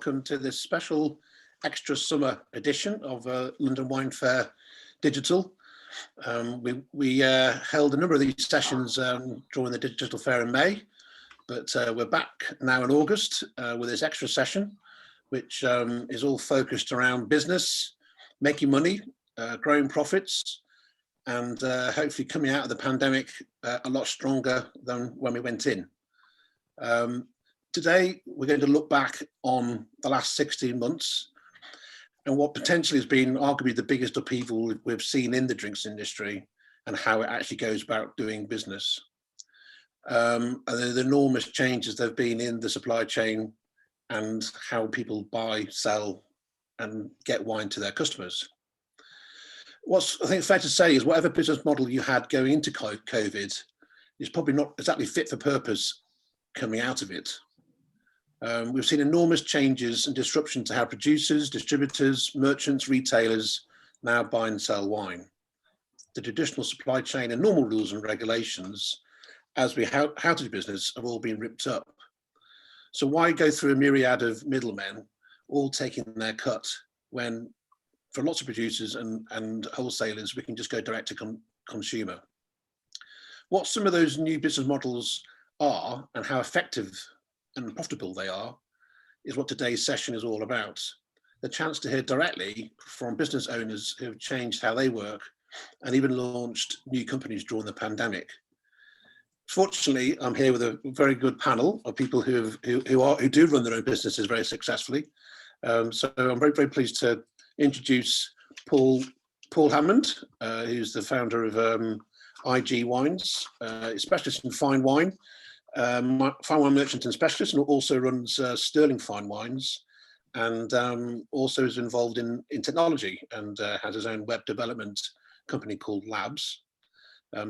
welcome to this special extra summer edition of London Wine Fair Digital. We held a number of these sessions during the digital fair in May, but we're back now in August with this extra session, which is all focused around business, making money, growing profits, and hopefully coming out of the pandemic a lot stronger than when we went in. Today, we're going to look back on the last 16 months and what potentially has been arguably the biggest upheaval we've seen in the drinks industry and how it actually goes about doing business. And the enormous changes there have been in the supply chain and how people buy, sell, and get wine to their customers. What's I think fair to say is whatever business model you had going into COVID is probably not exactly fit for purpose coming out of it. We've seen enormous changes and disruption to how producers, distributors, merchants, retailers now buy and sell wine. The traditional supply chain and normal rules and regulations as we how to do business have all been ripped up. So why go through a myriad of middlemen all taking their cut when for lots of producers and wholesalers, we can just go direct to consumer? What some of those new business models are and how effective and profitable they are is what today's session is all about. The chance to hear directly from business owners who have changed how they work and even launched new companies during the pandemic. Fortunately, I'm here with a very good panel of people who do run their own businesses very successfully. So I'm very, very pleased to introduce Paul Hammond, who's the founder of IG Wines, a specialist in fine wine. Fine wine merchant and specialist, and also runs Sterling Fine Wines, and also is involved in technology and has his own web development company called Labs.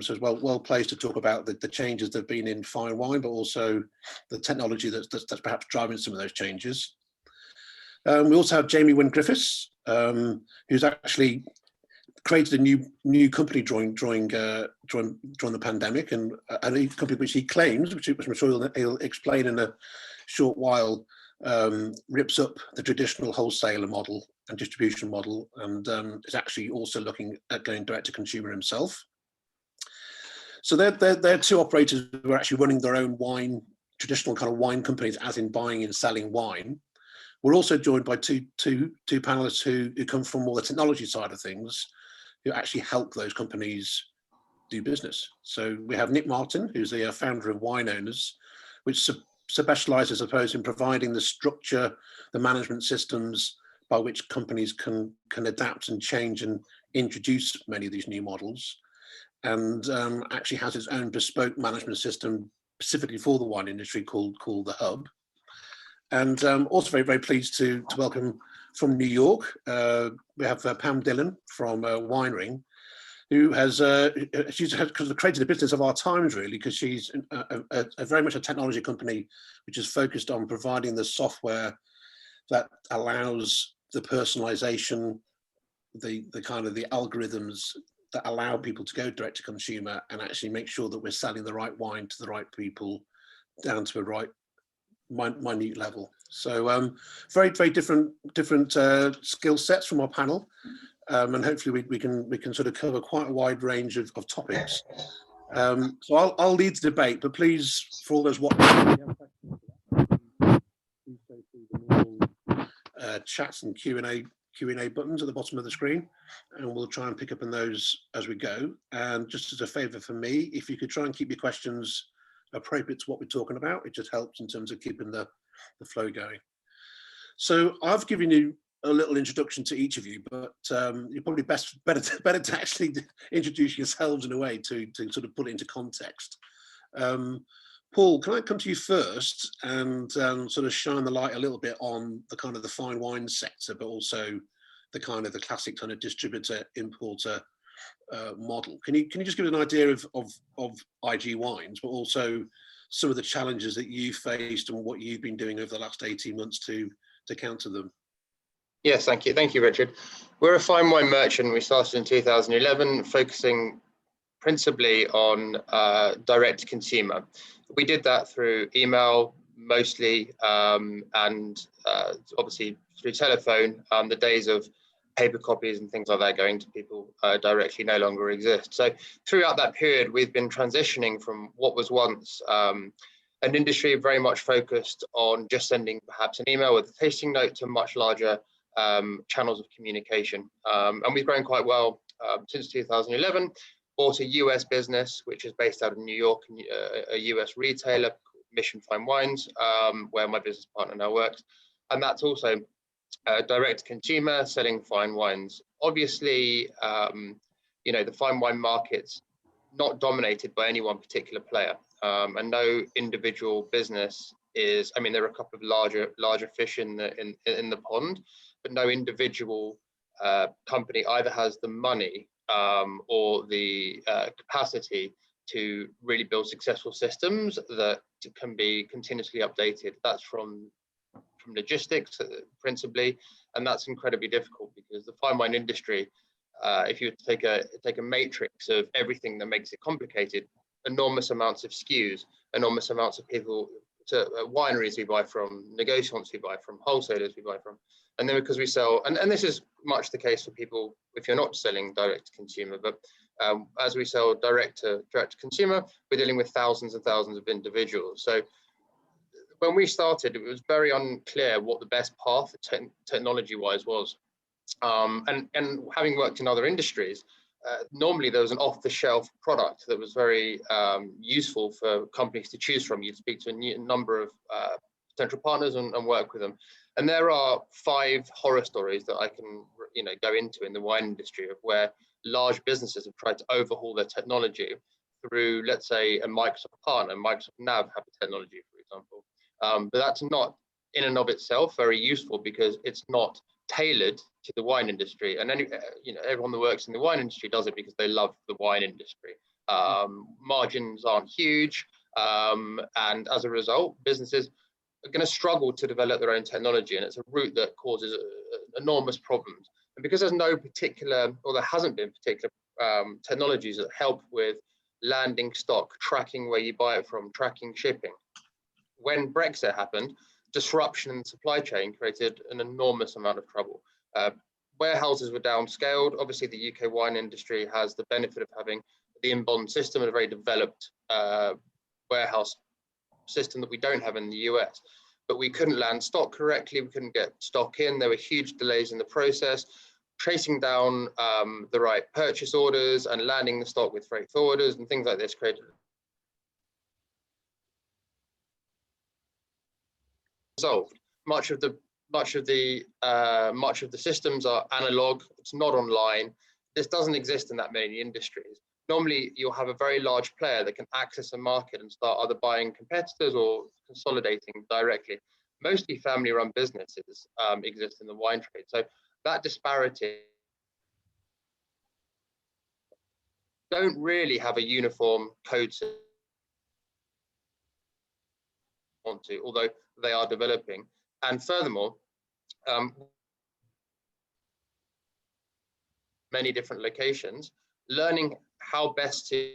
So it's well placed to talk about the changes that have been in fine wine, but also the technology that's perhaps driving some of those changes. We also have Jamie Wynne-Griffiths, who's actually created a new company during the pandemic, and a new company which he claims, which I'm sure he'll explain in a short while, rips up the traditional wholesaler model and distribution model, and is actually also looking at going direct to consumer himself. So they're two operators who are actually running their own traditional kind of wine companies, as in buying and selling wine. We're also joined by two panelists who come from more the technology side of things, who actually help those companies do business. So we have Nick Martin, who's the founder of Wine Owners, which specializes, I suppose, in providing the structure, the management systems by which companies can adapt and change and introduce many of these new models, and actually has its own bespoke management system specifically for the wine industry called The Hub. And also very, very pleased to welcome from New York, we have Pam Dillon from Wine-Ring, who has she's created a business of our times, really, because she's a very much a technology company which is focused on providing the software that allows the personalization, the kind of the algorithms that allow people to go direct to consumer and actually make sure that we're selling the right wine to the right people down to a right minute level. So very, very different skill sets from our panel, and hopefully we can sort of cover quite a wide range of topics. So I'll lead the debate, but please, for all those watching, please go through the normal chats and Q&A buttons at the bottom of the screen, and we'll try and pick up on those as we go. And just as a favour for me, if you could try and keep your questions appropriate to what we're talking about, it just helps in terms of keeping the flow going. So I've given you a little introduction to each of you, but you're probably better to actually introduce yourselves in a way to sort of put it into context. Paul, can I come to you first and sort of shine the light a little bit on the kind of the fine wine sector, but also the kind of the classic kind of distributor importer model. Can you just give an idea of IG Wines, but also some of the challenges that you faced and what you've been doing over the last 18 months to counter them? Yes, thank you, Richard. We're a fine wine merchant. We started in 2011, focusing principally on direct to consumer. We did that through email, mostly, and obviously through telephone. The days of paper copies and things like that going to people directly no longer exist. So throughout that period, we've been transitioning from what was once an industry very much focused on just sending perhaps an email with a tasting note to much larger channels of communication. And we've grown quite well since 2011, bought a US business, which is based out of New York, a US retailer, Mission Fine Wines, where my business partner now works. And that's also direct to consumer, selling fine wines. Obviously, you know, the fine wine market's not dominated by any one particular player, and no individual business is. I mean, there are a couple of larger fish in the pond, but no individual company either has the money or the capacity to really build successful systems that can be continuously updated. That's from logistics principally, and that's incredibly difficult because the fine wine industry, if you take a matrix of everything that makes it complicated, enormous amounts of SKUs, enormous amounts of people, to wineries we buy from, negotiants we buy from, wholesalers we buy from, and then because we sell, and this is much the case for people if you're not selling direct to consumer, but as we sell direct to consumer, we're dealing with thousands and thousands of individuals. So when we started, it was very unclear what the best path technology-wise was. And having worked in other industries, normally there was an off-the-shelf product that was very useful for companies to choose from. You'd speak to a number of potential partners and work with them. And there are 5 horror stories that I can, you know, go into in the wine industry of where large businesses have tried to overhaul their technology through, let's say, a Microsoft partner. Microsoft Nav have a technology, for example. But that's not in and of itself very useful because it's not tailored to the wine industry. And then, you know, everyone that works in the wine industry does it because they love the wine industry. Margins aren't huge, and as a result, businesses are going to struggle to develop their own technology, and it's a route that causes enormous problems. And because there's no particular, or there hasn't been particular technologies that help with landing stock, tracking where you buy it from, tracking shipping. When Brexit happened, disruption in the supply chain created an enormous amount of trouble. Warehouses were downscaled. Obviously, the UK wine industry has the benefit of having the inbound system and a very developed warehouse system that we don't have in the US. But we couldn't land stock correctly. We couldn't get stock in. There were huge delays in the process. Tracing down the right purchase orders and landing the stock with freight forwarders and things like this created solved. Much of the systems are analog. It's not online. This doesn't exist in that many industries. Normally, you'll have a very large player that can access a market and start either buying competitors or consolidating directly. Mostly family-run businesses exist in the wine trade. So that disparity don't really have a uniform code system, although they are developing. And furthermore, many different locations, learning how best to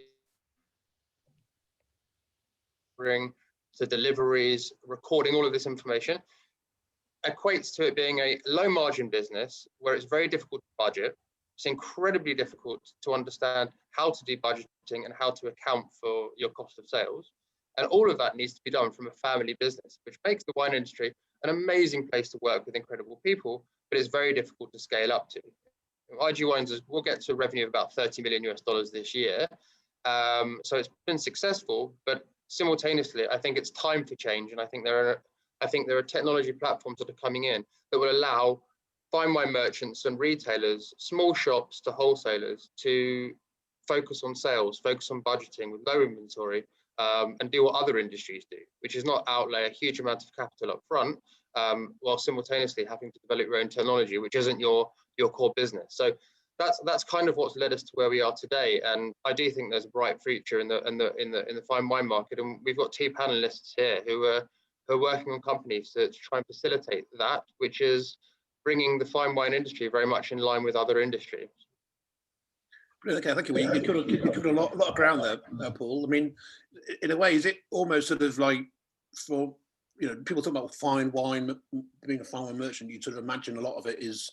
bring the deliveries, recording all of this information, equates to it being a low margin business where it's very difficult to budget. It's incredibly difficult to understand how to do budgeting and how to account for your cost of sales. And all of that needs to be done from a family business, which makes the wine industry an amazing place to work with incredible people, but it's very difficult to scale up to. IG Wines will get to a revenue of about $30 million this year. So it's been successful, but simultaneously, I think it's time for change. And I think there are technology platforms that are coming in that will allow fine wine merchants and retailers, small shops to wholesalers, to focus on sales, focus on budgeting with low inventory, and do what other industries do, which is not outlay a huge amount of capital up front, while simultaneously having to develop your own technology, which isn't your core business. So that's kind of what's led us to where we are today. And I do think there's a bright future in the fine wine market. And we've got 2 panelists here who are working on companies to try and facilitate that, which is bringing the fine wine industry very much in line with other industries. Okay, thank you. You covered a lot of ground there, Paul. I mean, in a way, is it almost sort of like for you know, people talk about fine wine, being a fine wine merchant, you sort of imagine a lot of it is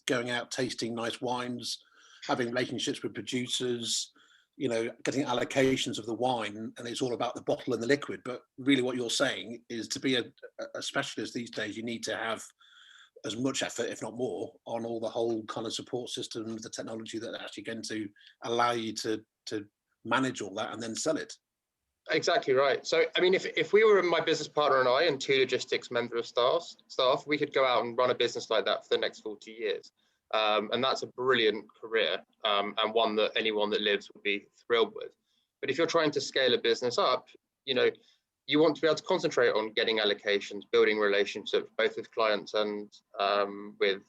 going out, tasting nice wines, having relationships with producers, you know, getting allocations of the wine, and it's all about the bottle and the liquid. But really what you're saying is, to be a specialist these days, you need to have as much effort, if not more, on all the whole kind of support systems, the technology that are actually going to allow you to manage all that and then sell it. Exactly right. So, I mean, if we were, my business partner and I, and 2 logistics member of staff, we could go out and run a business like that for the next 40 years. And that's a brilliant career, and one that anyone that lives would be thrilled with. But if you're trying to scale a business up, you know, you want to be able to concentrate on getting allocations, building relationships, both with clients and with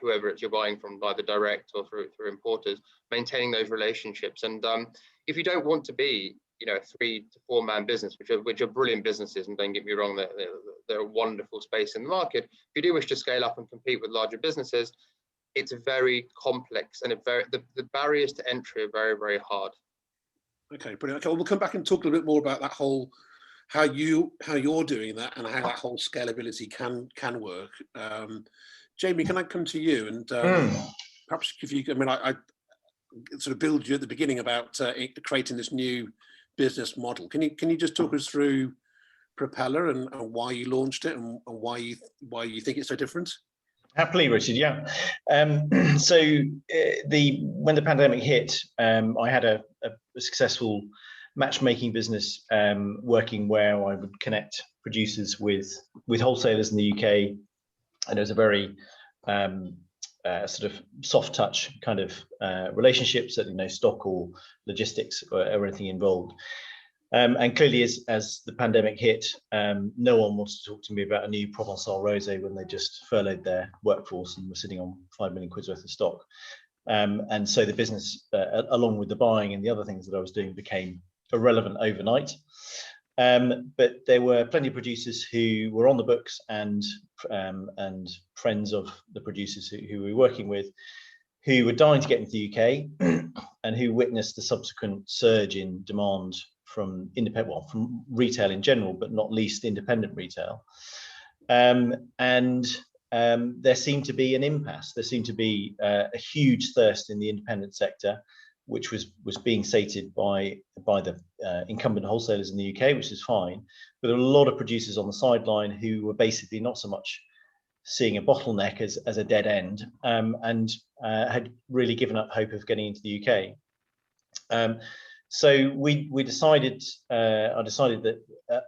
whoever it's you're buying from, either direct or through importers, maintaining those relationships. And if you don't want to be, you know, a 3 to 4 man business, which are brilliant businesses, and don't get me wrong, they're a wonderful space in the market. If you do wish to scale up and compete with larger businesses, it's very complex, and the barriers to entry are very, very hard. Okay, brilliant. Okay, well, we'll come back and talk a little bit more about that whole, how you're doing that and how that whole scalability can work. Jamie, can I come to you and perhaps if you, I mean, I sort of build you at the beginning about creating this new business model. Can you just talk us through Propeller and why you launched it and why you think it's so different? Happily, Richard. Yeah. So when the pandemic hit, I had a successful matchmaking business working where I would connect producers with wholesalers in the UK, and it was a very sort of soft touch kind of relationships, that no stock or logistics or anything involved. And clearly, as the pandemic hit, no one wanted to talk to me about a new Provençal rosé when they just furloughed their workforce and were sitting on 5 million quid's worth of stock. And so the business, along with the buying and the other things that I was doing, became irrelevant overnight. But there were plenty of producers who were on the books and friends of the producers who we were working with, who were dying to get into the UK and who witnessed the subsequent surge in demand from from retail in general, but not least independent retail. There seemed to be an impasse. There seemed to be a huge thirst in the independent sector, which was being sated by the incumbent wholesalers in the UK, which is fine. But there were a lot of producers on the sideline who were basically not so much seeing a bottleneck as a dead end, and had really given up hope of getting into the UK. So I decided that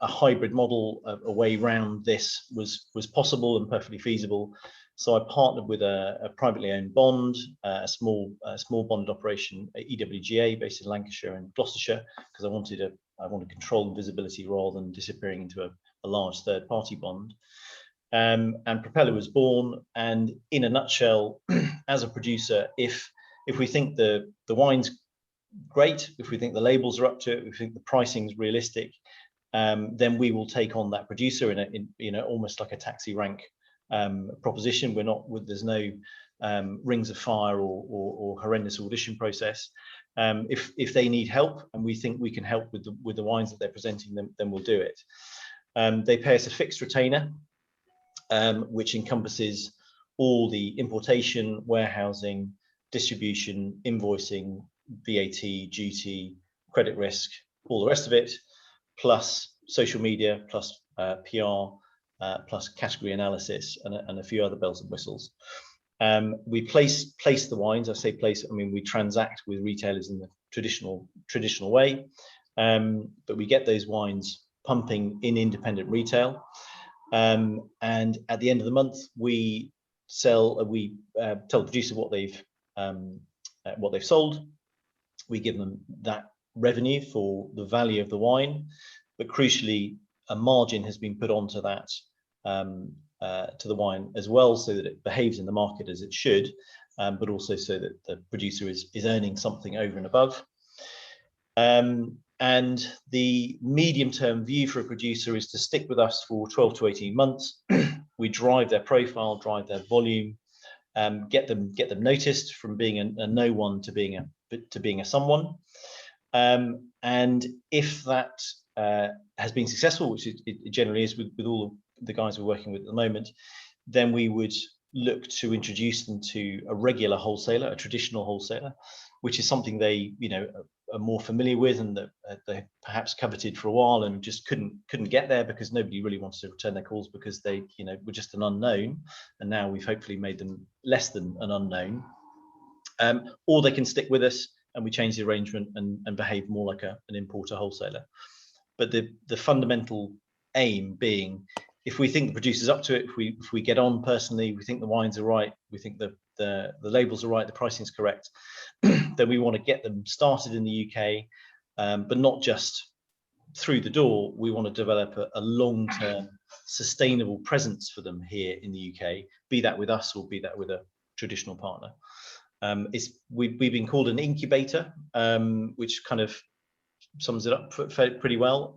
a hybrid model, a way around this was possible and perfectly feasible. So I partnered with a privately owned bond, a small bonded operation, EWGA, based in Lancashire and Gloucestershire, because I wanted control and visibility rather than disappearing into a large third-party bond. And Propeller was born. And in a nutshell, as a producer, if we think the wine's great, if we think the labels are up to it, if we think the pricing is realistic, then we will take on that producer in almost like a taxi rank proposition. There's no rings of fire or horrendous audition process. If they need help and we think we can help with the wines that they're presenting them, then we'll do it. They pay us a fixed retainer, which encompasses all the importation, warehousing, distribution, invoicing, VAT, duty, credit risk, all the rest of it, plus social media, plus PR, plus category analysis, and a few other bells and whistles. We place the wines. I say place, I mean we transact with retailers in the traditional way, but we get those wines pumping in independent retail, and at the end of the month we tell the producer what they've sold. We give them that revenue for the value of the wine, but crucially, a margin has been put onto that to the wine as well, so that it behaves in the market as it should, but also so that the producer is earning something over and above. And the medium-term view for a producer is to stick with us for 12 to 18 months. We drive their profile, drive their volume, get them noticed from being a no one to being a someone. And if that has been successful, which it generally is with all the guys we're working with at the moment, then we would look to introduce them to a regular wholesaler, a traditional wholesaler, which is something they, are more familiar with, and that they perhaps coveted for a while and just couldn't get there because nobody really wanted to return their calls because they, were just an unknown. And now we've hopefully made them less than an unknown. Or they can stick with us and we change the arrangement and behave more like an importer wholesaler. But the fundamental aim being, if we think the producer's up to it, if we get on personally, we think the wines are right, we think the labels are right, the pricing is correct, then we want to get them started in the UK, but not just through the door. We want to develop a long-term sustainable presence for them here in the UK, be that with us or be that with a traditional partner. We've been called an incubator, which kind of sums it up pretty well,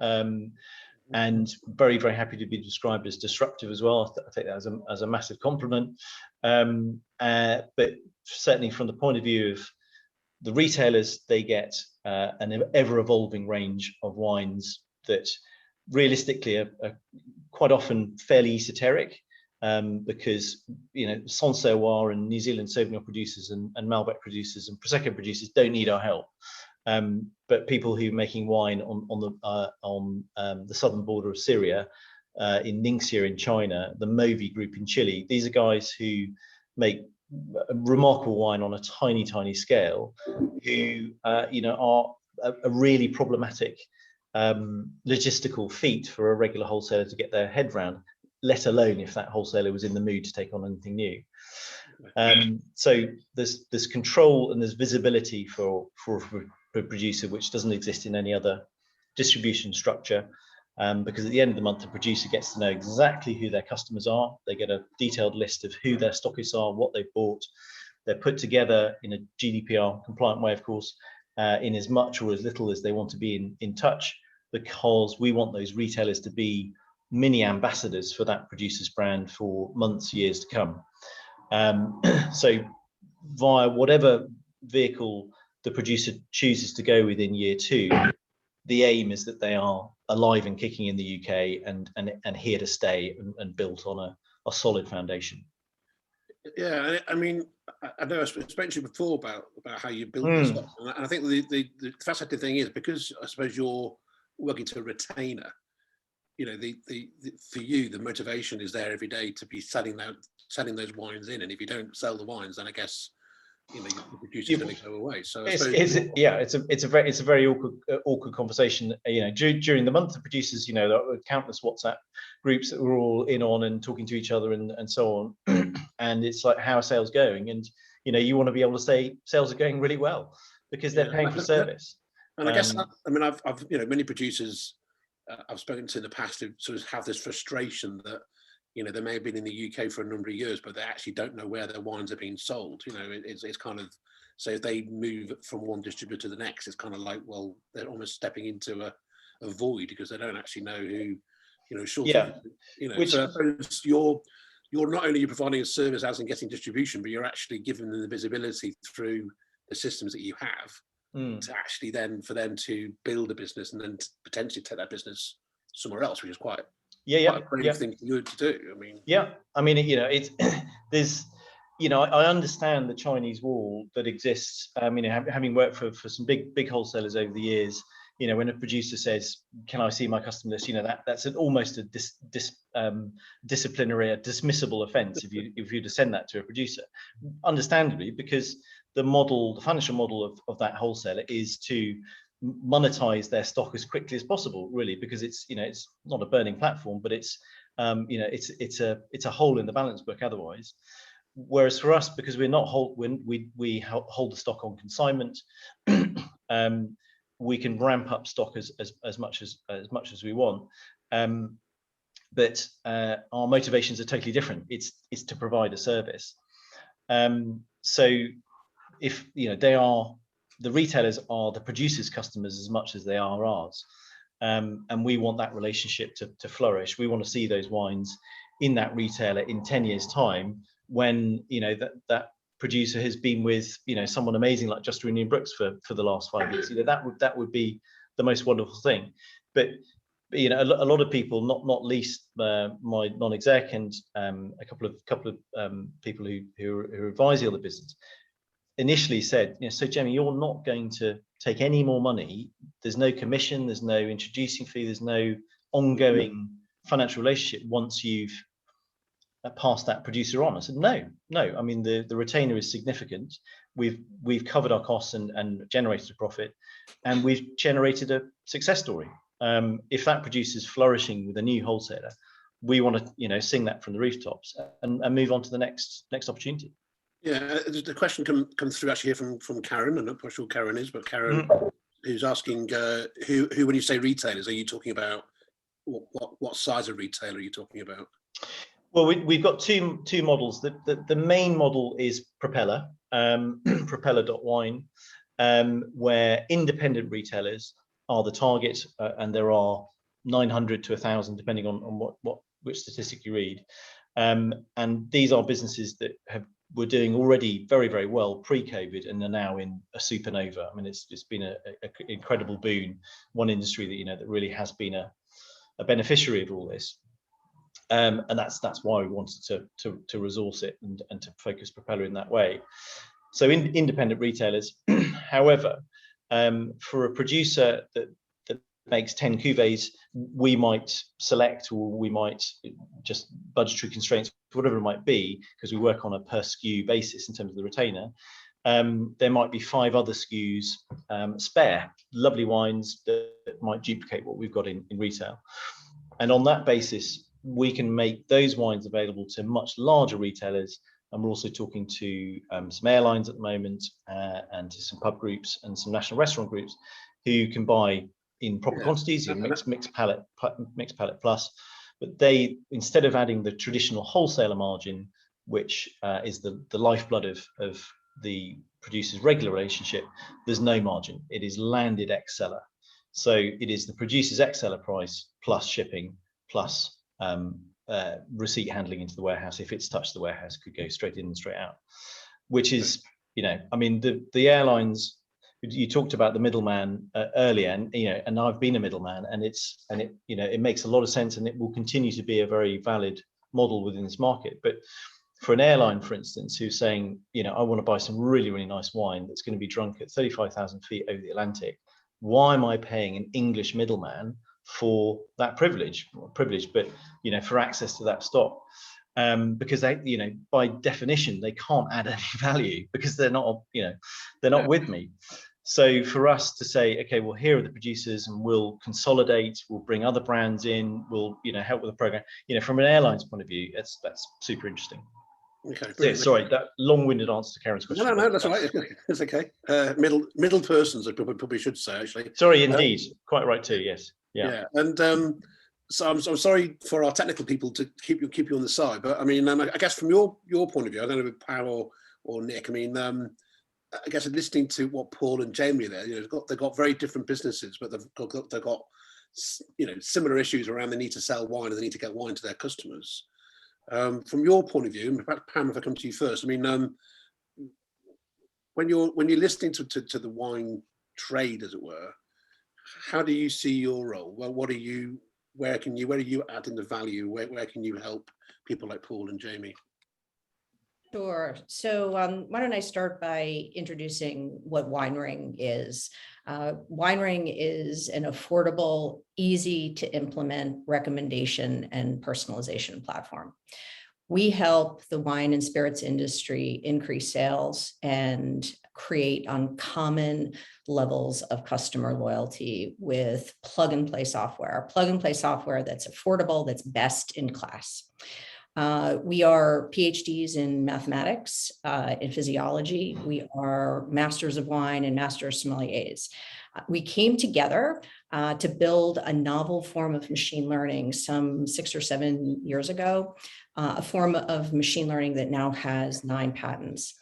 and very, very happy to be described as disruptive as well. I take that as a massive compliment, but certainly from the point of view of the retailers, they get an ever-evolving range of wines that realistically are quite often fairly esoteric, because Sancerre and New Zealand Sauvignon producers and Malbec producers and Prosecco producers don't need our help. But people who are making wine on the southern border of Syria, in Ningxia in China, the Movi group in Chile, these are guys who make a remarkable wine on a tiny scale, who are a really problematic logistical feat for a regular wholesaler to get their head round, let alone if that wholesaler was in the mood to take on anything new. So there's control and there's visibility for a producer, which doesn't exist in any other distribution structure, because at the end of the month, the producer gets to know exactly who their customers are. They get a detailed list of who their stockists are, what they've bought. They're put together in a GDPR compliant way, of course, in as much or as little as they want to be in touch, because we want those retailers to be mini ambassadors for that producer's brand for months, years to come. So via whatever vehicle the producer chooses to go with in year 2, the aim is that they are alive and kicking in the UK and here to stay and built on a solid foundation. Yeah, I mean, I know I spoke to you before about how you build this up, and I think the fascinating thing is, because I suppose you're working to a retainer, for you the motivation is there every day to be selling those wines in, and if you don't sell the wines, then I guess the producer's going to go away. So it's a very awkward conversation. During the month, the producers, there are countless WhatsApp groups that we're all in on and talking to each other and so on. And it's like, how are sales going? And you want to be able to say sales are going really well because they're paying for service. And I guess I've many producers I've spoken to in the past who sort of have this frustration that they may have been in the UK for a number of years, but they actually don't know where their wines are being sold. It's kind of, so if they move from one distributor to the next, it's kind of like, well, they're almost stepping into a void because they don't actually know who, So I suppose you're not only providing a service as in getting distribution, but you're actually giving them the visibility through the systems that you have to actually then for them to build a business and then potentially take that business somewhere else, which is quite a brave thing for you to do. It's there's I understand the Chinese wall that exists. Having worked for some big wholesalers over the years, when a producer says, "Can I see my customer list?" that's almost a disciplinary, a dismissible offence if you to send that to a producer. Understandably, because the financial model of that wholesaler is to monetize their stock as quickly as possible, really, because it's not a burning platform, but it's a hole in the balance book otherwise. Whereas for us, because we're not we hold the stock on consignment, we can ramp up stock as much as we want, but our motivations are totally different. It's to provide a service. So if the retailers are the producers' customers as much as they are ours, and we want that relationship to flourish. We want to see those wines in that retailer in 10 years' time, when that producer has been with someone amazing like Just Wynne-Griffiths for the last 5 years. That would be the most wonderful thing. But you know, a lot of people, not least my non-exec and a couple of people who are advising on the business, initially said, you know, so Jamie, you're not going to take any more money. There's no commission, there's no introducing fee, there's no ongoing financial relationship once you've passed that producer on. I said, no. I mean, the retainer is significant. We've covered our costs and generated a profit, and we've generated a success story. If that producer is flourishing with a new wholesaler, we want to, you know, sing that from the rooftops and move on to the next opportunity. Yeah, the question comes through actually here from Karen. I'm not quite sure who Karen is, but Karen who's asking who when you say retailers, are you talking about what size of retailer are you talking about? Well, we've got two models. The main model is Propeller, propeller.wine, where independent retailers are the target, and there are 900 to 1,000, depending on which statistic you read. And these are businesses that were doing already very, very well pre-COVID and are now in a supernova. I mean, it's been an incredible boon. One industry that, you know, that really has been a beneficiary of all this. And that's why we wanted to resource it and to focus Propeller in that way. So independent retailers, however, for a producer that makes 10 cuvées, we might select, or we might just budgetary constraints, whatever it might be, because we work on a per SKU basis in terms of the retainer. There might be 5 other SKUs spare, lovely wines that might duplicate what we've got in retail. And on that basis, we can make those wines available to much larger retailers. And we're also talking to some airlines at the moment, and to some pub groups and some national restaurant groups who can buy in proper quantities, in mixed pallet plus. But they, instead of adding the traditional wholesaler margin, which is the lifeblood of the producer's regular relationship, there's no margin. It is landed ex seller. So it is the producer's ex seller price plus shipping plus receipt handling into the warehouse. If it's touched the warehouse, it could go straight in and straight out, which is, you know, I mean, the airlines, you talked about the middleman earlier, and, you know, and I've been a middleman, and it you know, it makes a lot of sense, and it will continue to be a very valid model within this market. But for an airline, for instance, who's saying, you know, I want to buy some really, really nice wine that's going to be drunk at 35,000 feet over the Atlantic, why am I paying an English middleman for that privilege, but, you know, for access to that stock? Because they, you know, by definition, they can't add any value because they're not, you know, they're not with me. So for us to say, okay, well, here are the producers, and we'll consolidate, we'll bring other brands in, we'll, you know, help with the program, you know, from an airline's point of view, that's super interesting. Okay. So, sorry, that long-winded answer to Karen's question. No, that's all right. It's okay. Middle persons, I probably should say, actually. Sorry, indeed, quite right too. Yes. Yeah. And so I'm sorry for our technical people to keep you on the side, but I mean, I guess from your point of view, I don't know if Pal or Nick, I mean, I guess listening to what Paul and Jamie there, you know, they've got very different businesses, but they've got, you know, similar issues around the need to sell wine and they need to get wine to their customers. From your point of view, and perhaps Pam, if I come to you first, I mean, when you're listening to the wine trade, as it were, how do you see your role? Well, where are you adding the value? Where can you help people like Paul and Jamie? Sure. So why don't I start by introducing what WineRing is. WineRing is an affordable, easy to implement recommendation and personalization platform. We help the wine and spirits industry increase sales and create uncommon levels of customer loyalty with plug-and-play software that's affordable, that's best in class. We are PhDs in mathematics, in physiology. We are masters of wine and master sommeliers. We came together to build a novel form of machine learning some 6 or 7 years ago, a form of machine learning that now has 9 patents.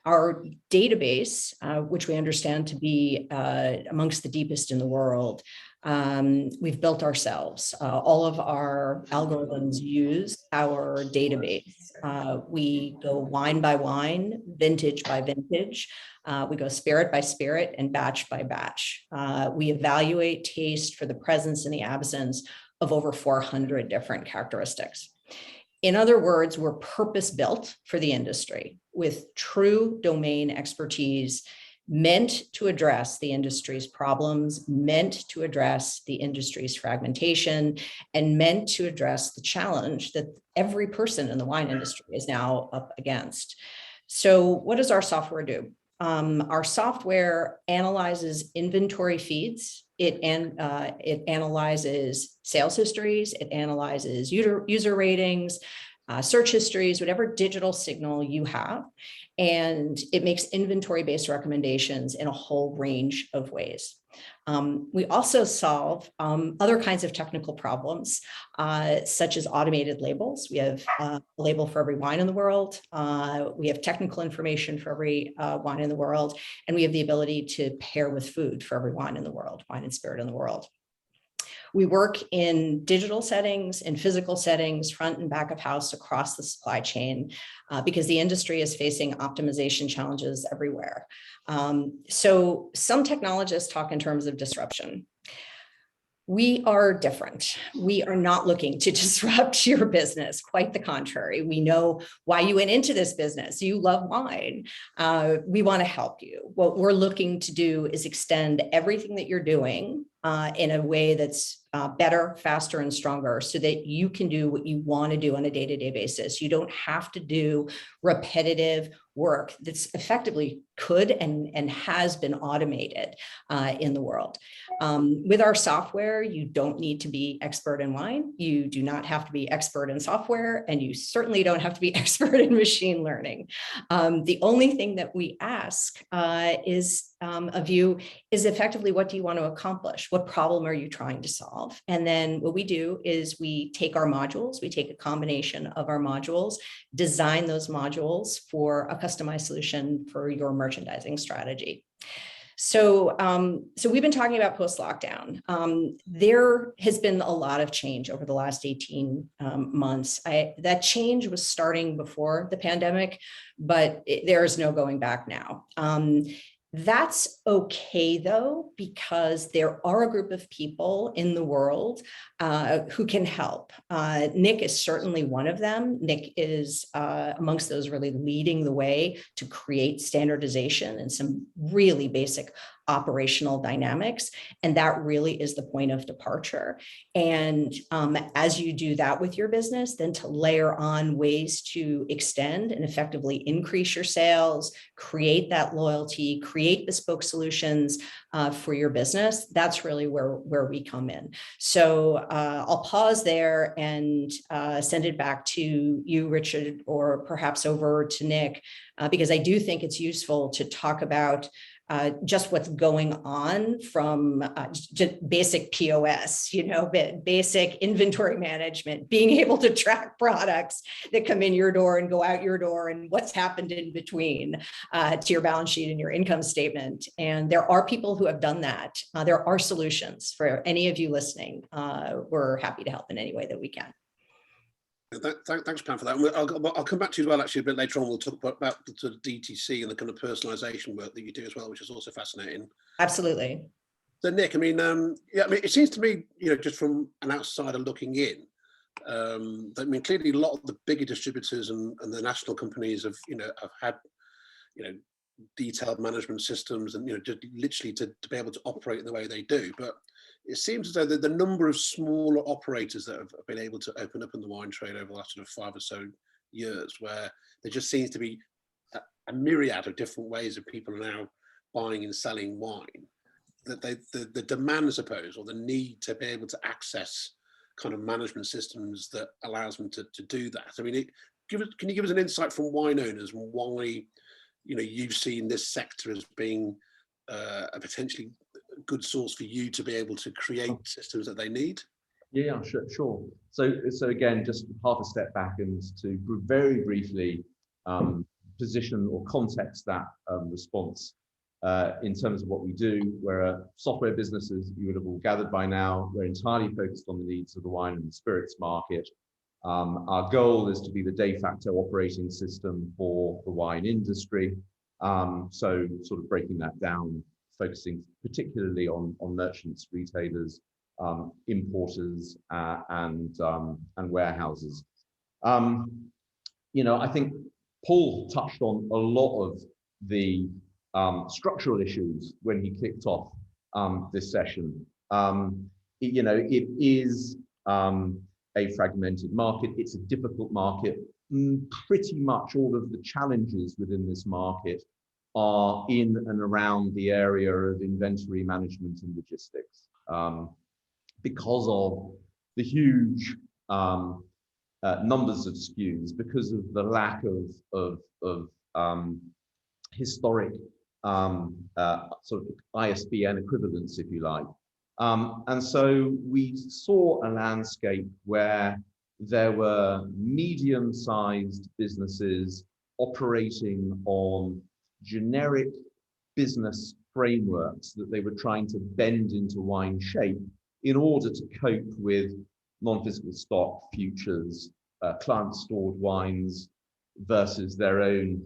Our database, which we understand to be amongst the deepest in the world, we've built ourselves. All of our algorithms use our database. We go wine by wine, vintage by vintage. We go spirit by spirit and batch by batch. We evaluate taste for the presence and the absence of over 400 different characteristics. In other words, we're purpose-built for the industry with true domain expertise meant to address the industry's problems, meant to address the industry's fragmentation, and meant to address the challenge that every person in the wine industry is now up against. So what does our software do? Our software analyzes inventory feeds. It analyzes sales histories. It analyzes user ratings, search histories, whatever digital signal you have. And it makes inventory-based recommendations in a whole range of ways. We also solve other kinds of technical problems, such as automated labels. We have a label for every wine in the world. We have technical information for every wine in the world. And we have the ability to pair with food for every wine in the world, wine and spirit in the world. We work in digital settings and physical settings, front and back of house across the supply chain, because the industry is facing optimization challenges everywhere. So some technologists talk in terms of disruption. We are different. We are not looking to disrupt your business. Quite the contrary. We know why you went into this business. You love wine. We want to help you. What we're looking to do is extend everything that you're doing in a way that's better, faster, and stronger so that you can do what you want to do on a day-to-day basis. You don't have to do repetitive work that's effectively could and has been automated in the world. With our software, you don't need to be expert in wine. You do not have to be expert in software, and you certainly don't have to be expert in machine learning. The only thing that we ask of you is effectively, what do you want to accomplish? What problem are you trying to solve? And then what we do is we take our modules, we take a combination of our modules, design those modules for a customized solution for your merchandising strategy. So, we've been talking about post-lockdown. There has been a lot of change over the last 18 months. That change was starting before the pandemic, but there is no going back now. That's okay, though, because there are a group of people in the world who can help. Nick is certainly one of them. Nick is amongst those really leading the way to create standardization and some really basic operational dynamics. And that really is the point of departure. And as you do that with your business, then to layer on ways to extend and effectively increase your sales, create that loyalty, create bespoke solutions for your business, that's really where we come in. So I'll pause there and send it back to you, Richard, or perhaps over to Nick, because I do think it's useful to talk about just what's going on from just basic POS, basic inventory management, being able to track products that come in your door and go out your door, and what's happened in between to your balance sheet and your income statement. And there are people who have done that. There are solutions for any of you listening. We're happy to help in any way that we can. Thanks, Pam, for that. I'll come back to you as well, actually, a bit later on. We'll talk about the sort of DTC and the kind of personalization work that you do as well, which is also fascinating. Absolutely. So, Nick, it seems to me, just from an outsider looking in, that, clearly a lot of the bigger distributors and the national companies have had, detailed management systems and, just literally to be able to operate in the way they do. But it seems as though the number of smaller operators that have been able to open up in the wine trade over the last sort of 5 or so years, where there just seems to be a myriad of different ways that people are now buying and selling wine, that the demand, I suppose, or the need to be able to access kind of management systems that allows them to do that. Can you give us an insight from wine owners and why, you've seen this sector as being a potentially good source for you to be able to create systems that they need? Yeah, sure. So again, just half a step back and to very briefly position or context that response in terms of what we do. We're a software business, as you would have all gathered by now. We're entirely focused on the needs of the wine and the spirits market. Our goal is to be the de facto operating system for the wine industry. So sort of breaking that down, focusing particularly on merchants, retailers, importers, and warehouses. I think Paul touched on a lot of the structural issues when he kicked off this session. It is a fragmented market. It's a difficult market. Pretty much all of the challenges within this market are in and around the area of inventory management and logistics, because of the huge numbers of SKUs, because of the lack of historic sort of ISBN equivalents, if you like. And so we saw a landscape where there were medium-sized businesses operating on generic business frameworks that they were trying to bend into wine shape in order to cope with non-physical stock, futures, client-stored wines versus their own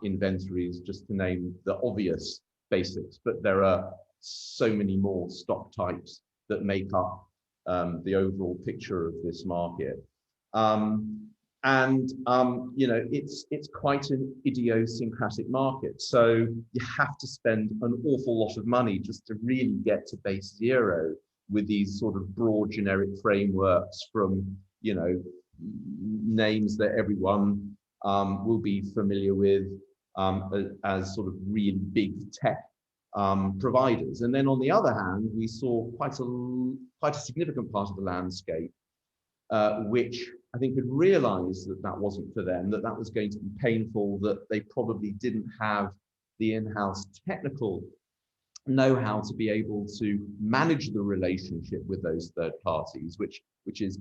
inventories, just to name the obvious basics. But there are so many more stock types that make up the overall picture of this market. It's quite an idiosyncratic market. So you have to spend an awful lot of money just to really get to base zero with these sort of broad generic frameworks from, names that everyone will be familiar with as sort of really big tech providers. And then on the other hand, we saw quite a significant part of the landscape which I think had realized that that wasn't for them, that was going to be painful, that they probably didn't have the in-house technical know-how to be able to manage the relationship with those third parties, which is,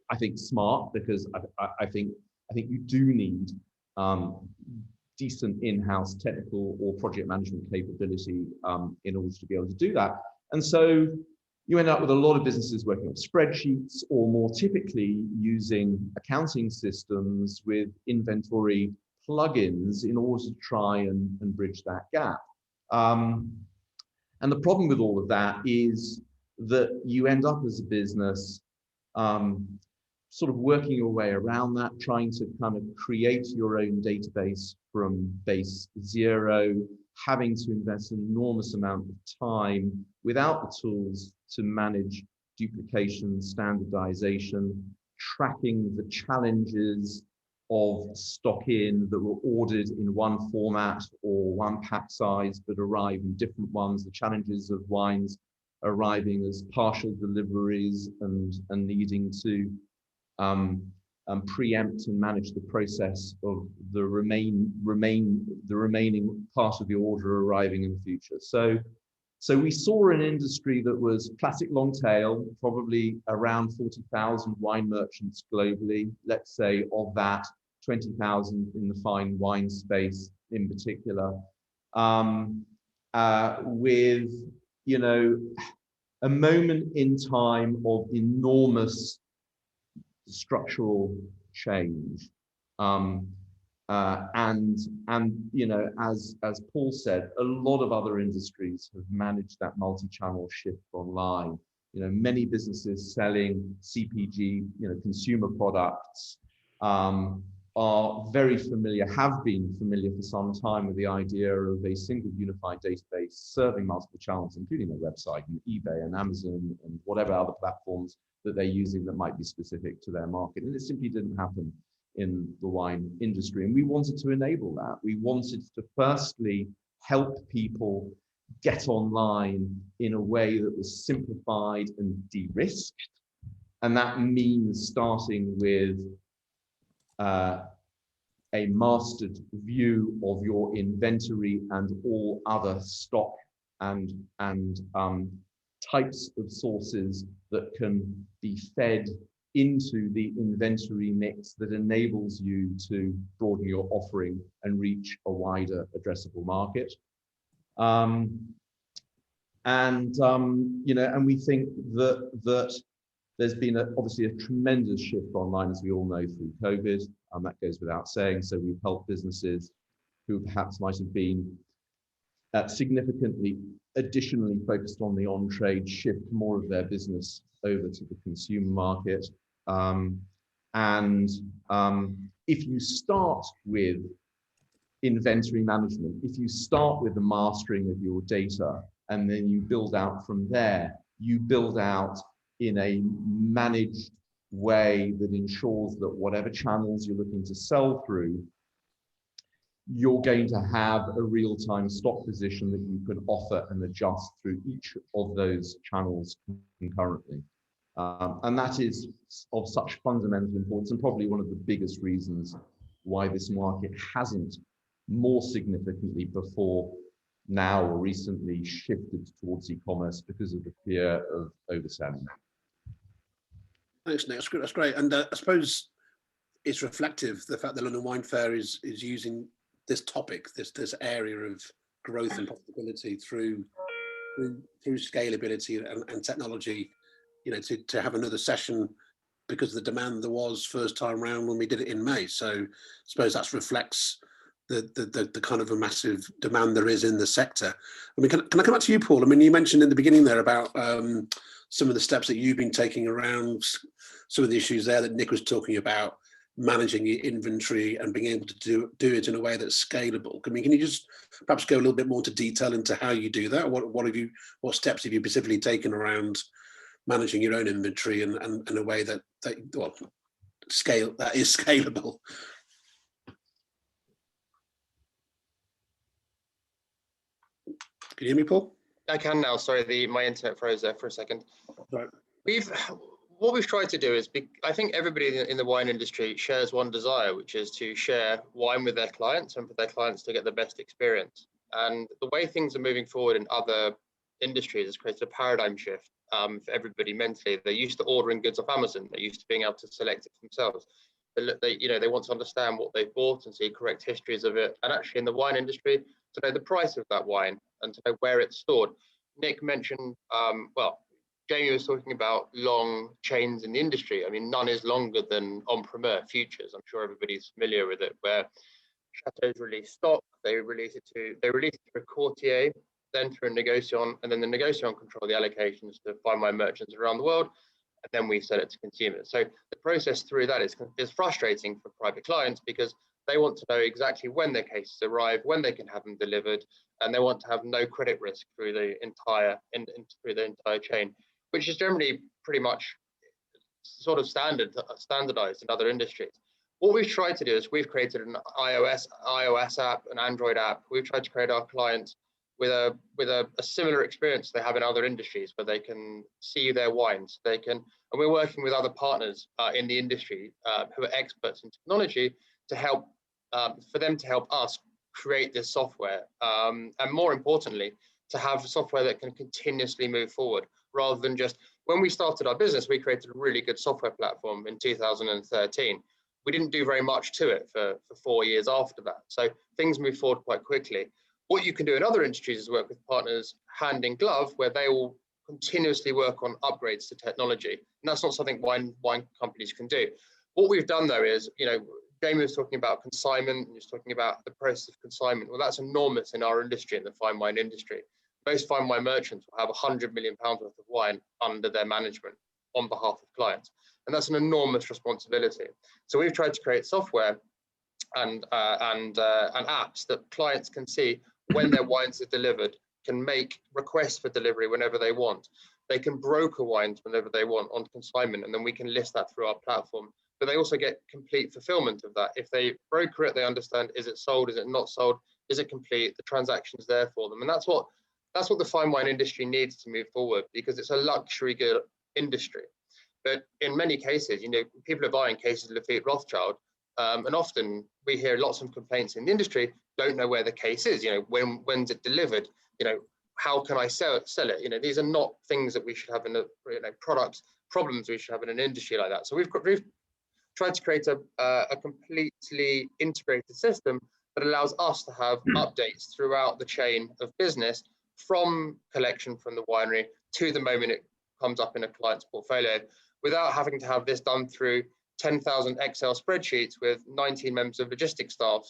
I think, smart, because I think you do need decent in-house technical or project management capability in order to be able to do that. And so you end up with a lot of businesses working on spreadsheets, or more typically using accounting systems with inventory plugins in order to try and bridge that gap. And the problem with all of that is that you end up as a business sort of working your way around that, trying to kind of create your own database from base zero, having to invest an enormous amount of time without the tools to manage duplication, standardization, tracking the challenges of stock in that were ordered in one format or one pack size but arrive in different ones, the challenges of wines arriving as partial deliveries and needing to preempt and manage the process of the remaining part of the order arriving in the future. So we saw an industry that was classic long tail, probably around 40,000 wine merchants globally. Let's say of that, 20,000 in the fine wine space in particular, with, a moment in time of enormous structural change. As Paul said, a lot of other industries have managed that multi-channel shift online. Many businesses selling CPG, consumer products, are very familiar, have been familiar for some time with the idea of a single unified database serving multiple channels, including their website and eBay and Amazon and whatever other platforms that they're using that might be specific to their market. And it simply didn't happen in the wine industry. And we wanted to enable that. We wanted to firstly help people get online in a way that was simplified and de-risked. And that means starting with a mastered view of your inventory and all other stock and types of sources that can be fed into the inventory mix that enables you to broaden your offering and reach a wider addressable market. And we think that There's been obviously a tremendous shift online, as we all know, through COVID, and that goes without saying. So we've helped businesses who perhaps might have been significantly additionally focused on the on-trade shift more of their business over to the consumer market. If you start with inventory management, if you start with the mastering of your data, and then you build out from there, you build out in a managed way that ensures that whatever channels you're looking to sell through, you're going to have a real-time stock position that you can offer and adjust through each of those channels concurrently. And that is of such fundamental importance, and probably one of the biggest reasons why this market hasn't more significantly before now or recently shifted towards e-commerce because of the fear of overselling. Thanks, Nick. That's great. And I suppose it's reflective, the fact that London Wine Fair is using this topic, this area of growth and profitability through scalability and technology, you know, to have another session because of the demand there was first time round when we did it in May. So I suppose that reflects the kind of a massive demand there is in the sector. I mean, can I come back to you, Paul? I mean, you mentioned in the beginning there about some of the steps that you've been taking around some of the issues there that Nick was talking about, managing your inventory and being able to do it in a way that's scalable. I mean, can you just perhaps go a little bit more to detail into how you do that? What steps have you specifically taken around managing your own inventory and in a way that is scalable? Can you hear me, Paul? I can now. Sorry, my internet froze there for a second. Right. What we've tried to do is, I think everybody in the wine industry shares one desire, which is to share wine with their clients and for their clients to get the best experience. And the way things are moving forward in other industries has created a paradigm shift for everybody mentally. They're used to ordering goods off Amazon. They're used to being able to select it themselves. They want to understand what they've bought and see correct histories of it. And actually in the wine industry, to know the price of that wine and to know where it's stored. Nick mentioned, Jamie was talking about long chains in the industry. I mean, none is longer than Empereur Futures. I'm sure everybody's familiar with it, where chateaus release stock, they release it to a courtier, then through a negociant, and then the negociant control the allocations to fine wine merchants around the world, and then we sell it to consumers. So the process through that is frustrating for private clients because they want to know exactly when their cases arrive, when they can have them delivered, and they want to have no credit risk through the entire chain, which is generally pretty much sort of standardized in other industries. What we've tried to do is we've created an iOS app, an Android app. We've tried to create our clients with a similar experience they have in other industries, where they can see their wines. And we're working with other partners in the industry who are experts in technology to help for them to help us create this software, and more importantly, to have software that can continuously move forward, rather than just, when we started our business, we created a really good software platform in 2013. We didn't do very much to it for 4 years after that. So things move forward quite quickly. What you can do in other industries is work with partners hand in glove, where they will continuously work on upgrades to technology. And that's not something wine companies can do. What we've done though is, Jamie was talking about consignment, and he was talking about the process of consignment. Well, that's enormous in our industry, in the fine wine industry. Most fine wine merchants will have £100 million worth of wine under their management on behalf of clients. And that's an enormous responsibility. So we've tried to create software and apps that clients can see when their wines are delivered, can make requests for delivery whenever they want. They can broker wines whenever they want on consignment, and then we can list that through our platform. But they also get complete fulfillment of that. If they broker it, they understand, is it sold, is it not sold, is it complete, the transaction's there for them. And that's what the fine wine industry needs to move forward, because it's a luxury good industry. But in many cases, people are buying cases of Lafite Rothschild, and often we hear lots of complaints in the industry, don't know where the case is, when's it delivered, how can I sell it? These are not things that we should have in problems we should have in an industry like that. So we've tried to create a completely integrated system that allows us to have updates throughout the chain of business, from collection from the winery to the moment it comes up in a client's portfolio. without having to have this done through 10,000 Excel spreadsheets with 19 members of logistics staff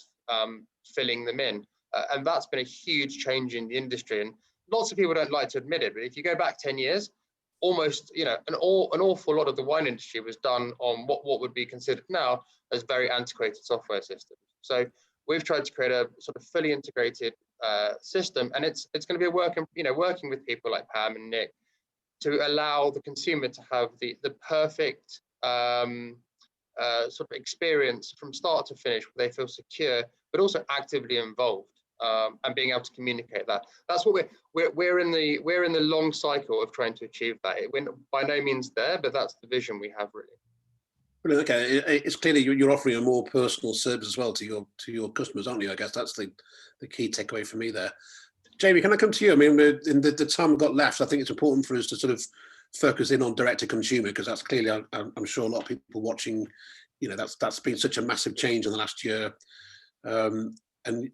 filling them in. And that's been a huge change in the industry. And lots of people don't like to admit it, but if you go back 10 years, almost, you know, an awful lot of the wine industry was done on what would be considered now as very antiquated software systems. So we've tried to create a sort of fully integrated system, and it's going to be working with people like Pam and Nick to allow the consumer to have the perfect sort of experience from start to finish, where they feel secure, but also actively involved, and being able to communicate that. That's what we're in the long cycle of trying to achieve that. We're by no means there, but that's the vision we have, really. Brilliant. Okay, it's clearly you're offering a more personal service as well to your customers, aren't you? I guess that's the key takeaway for me there. Jamie, can I come to you? I mean, in the time we've got left, I think it's important for us to sort of focus in on direct-to-consumer, because that's clearly, I'm sure a lot of people watching, you know, that's been such a massive change in the last year. And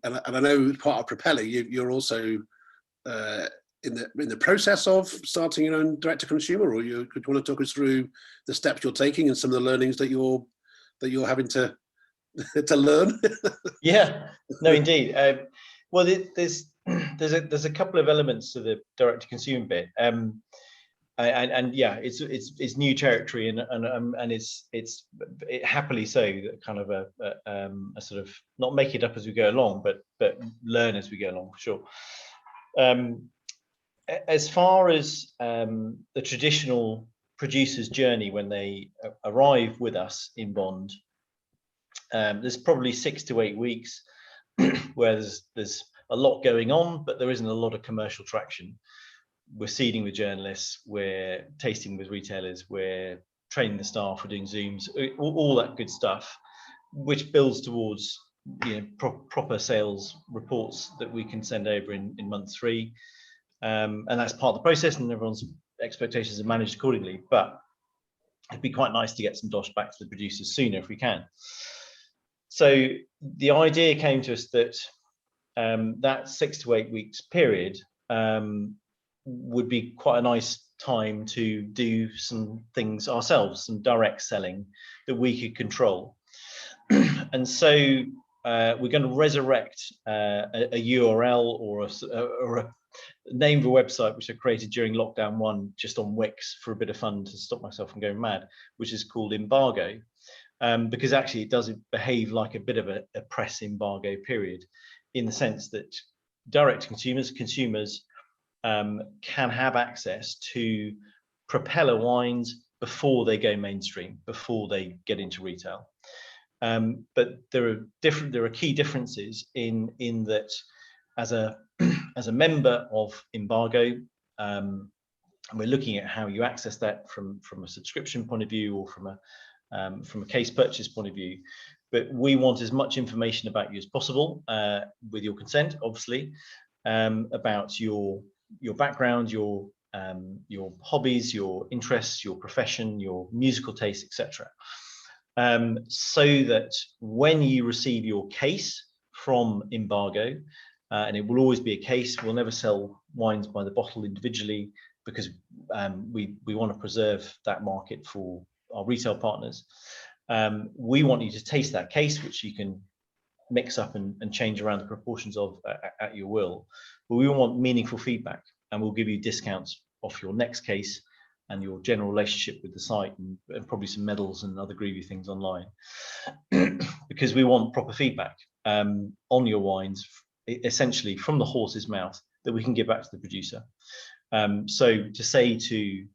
I know part of Propeller, you're also in the process of starting your own direct-to-consumer, or could you want to talk us through the steps you're taking and some of the learnings that you're having to learn? Yeah, no, indeed. Well, there's a couple of elements to the direct-to-consumer bit, and yeah, it's new territory, and it's happily so, kind of a sort of not make it up as we go along, but learn as we go along, for sure. As far as the traditional producer's journey when they arrive with us in bond, there's probably 6 to 8 weeks where there's a lot going on, but there isn't a lot of commercial traction. We're seeding with journalists, we're tasting with retailers, we're training the staff, we're doing Zooms, all that good stuff, which builds towards, you know, proper sales reports that we can send over in month 3. And that's part of the process, and everyone's expectations are managed accordingly. But it'd be quite nice to get some dosh back to the producers sooner if we can. So the idea came to us that that 6 to 8 weeks period would be quite a nice time to do some things ourselves, some direct selling that we could control. And so we're going to resurrect a URL or a name of a website which I created during lockdown 1 just on Wix for a bit of fun to stop myself from going mad, which is called Embargo, because actually it does behave like a bit of a press embargo period, in the sense that direct consumers can have access to Propeller wines before they go mainstream, before they get into retail. But there are key differences in that as a member of Embargo, and we're looking at how you access that from a subscription point of view, or from a case purchase point of view. But we want as much information about you as possible, with your consent, obviously, about your background, your hobbies, your interests, your profession, your musical taste, etc. So that when you receive your case from Embargo, and it will always be a case, we'll never sell wines by the bottle individually, because we want to preserve that market for our retail partners. We want you to taste that case, which you can mix up and change around the proportions of at your will. But we want meaningful feedback, and we'll give you discounts off your next case and your general relationship with the site, and probably some medals and other groovy things online, because we want proper feedback on your wines, essentially from the horse's mouth, that we can give back to the producer. So to say to you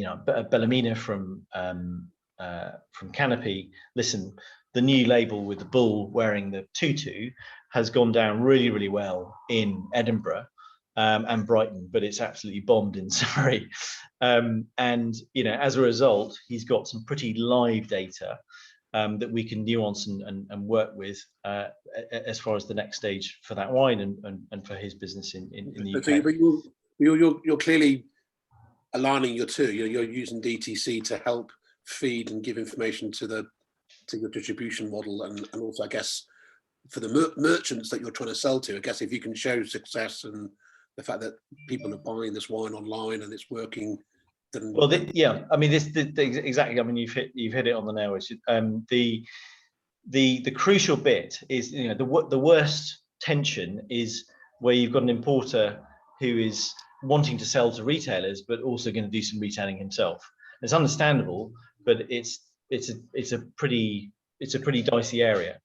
know, Bellamina from Canopy, listen, the new label with the bull wearing the tutu has gone down really, really well in Edinburgh and Brighton, but it's absolutely bombed in Surrey. And you know, as a result, he's got some pretty live data that we can nuance and work with as far as the next stage for that wine and for his business in the UK. So, but you're clearly aligning your two. You're using DTC to help feed and give information to your distribution model, and also, I guess, for the merchants that you're trying to sell to. I guess if you can show success and the fact that people are buying this wine online and it's working than. Well, yeah, I mean, exactly. I mean, you've hit it on the nail. Which the crucial bit is, you know, the worst tension is where you've got an importer who is wanting to sell to retailers, but also going to do some retailing himself. It's understandable, but it's a pretty dicey area.